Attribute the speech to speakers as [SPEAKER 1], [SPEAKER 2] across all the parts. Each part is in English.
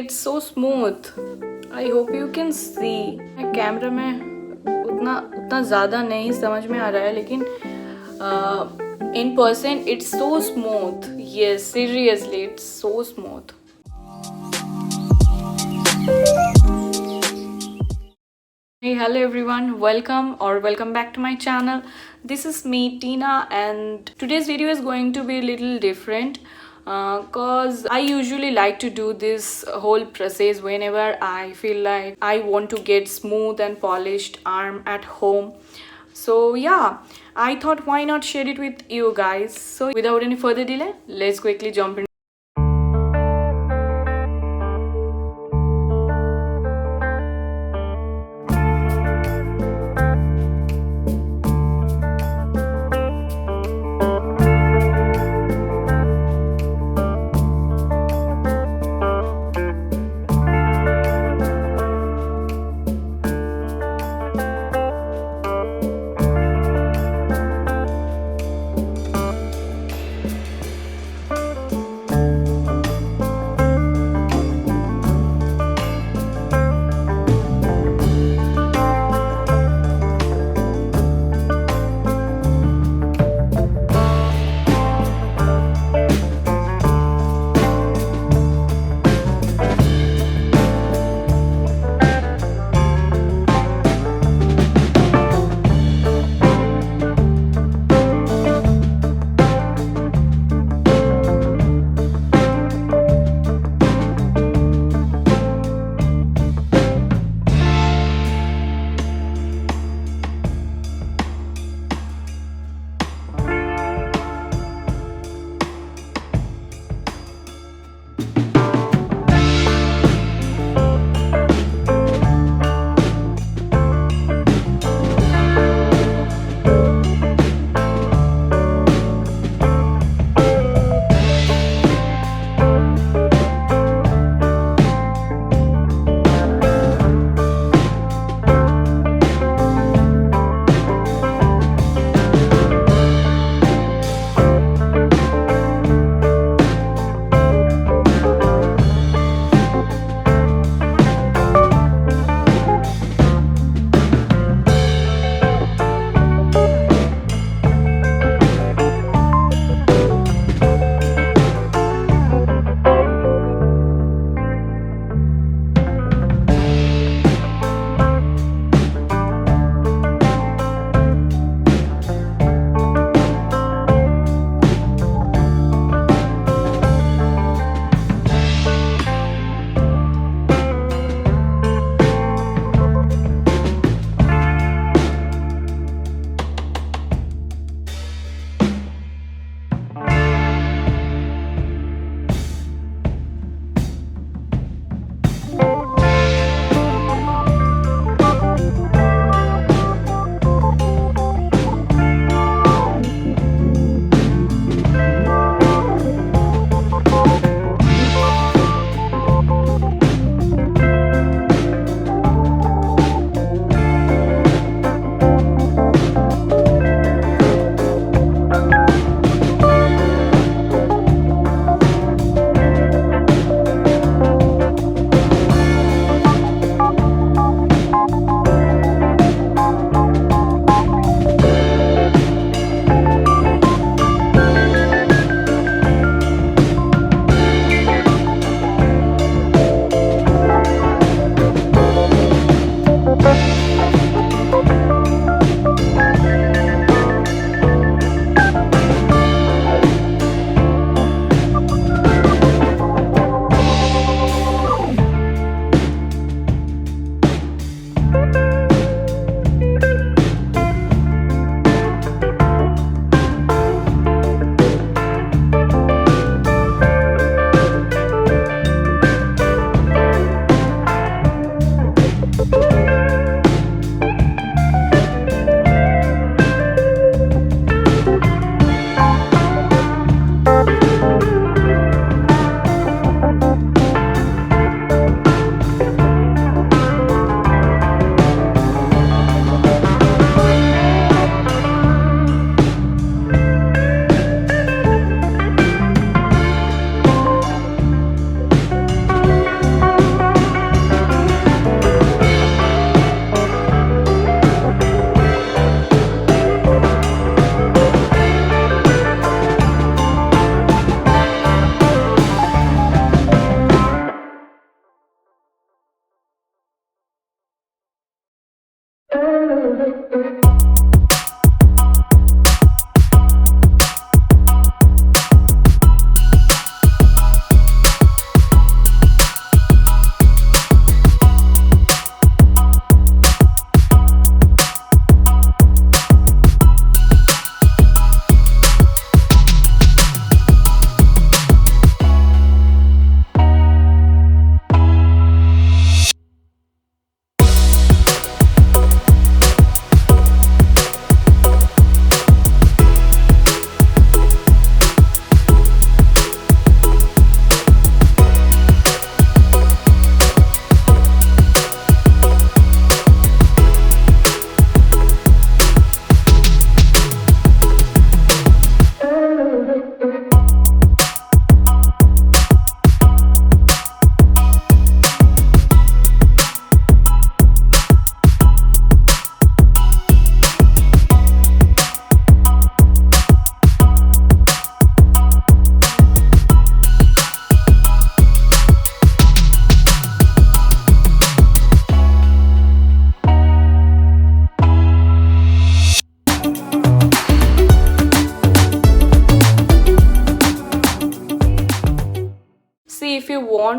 [SPEAKER 1] It's so smooth. I hope you can see. Camera में उतना ज़्यादा नहीं समझ में आ रहा है, लेकिन in person it's so smooth. Yes, seriously, it's so smooth. Hey, hello everyone, welcome back to my channel. This is me, Tina, and today's video is going to be a little different because I usually like to do this whole process whenever I feel like I want to get smooth and polished arm at home. So yeah, I thought why not share it with you guys. So without any further delay, let's quickly jump in.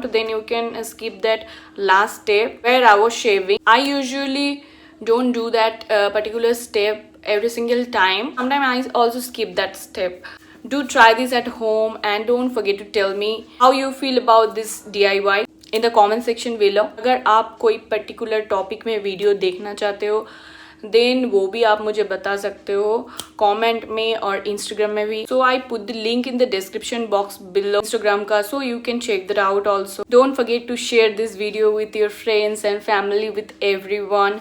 [SPEAKER 1] want, then you can skip that last step where I was shaving. I usually don't do that particular step every single time. Sometimes I also skip that step. Do try this at home and don't forget to tell me how you feel about this DIY in the comment section below. अगर आप कोई particular topic में video देखना चाहते हो then वो भी आप मुझे बता सकते हो कमेंट में और इंस्टाग्राम में भी. So I put the link in the description box below Instagram का, so you can check that out also. Don't forget to share this video with your friends and family, with everyone,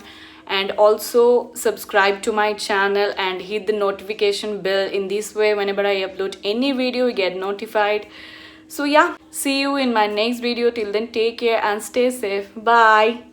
[SPEAKER 1] and also subscribe to my channel and hit the notification bell. In this way, whenever I upload any video, you get notified. So yeah, see you in my next video. Till then, take care and stay safe. Bye.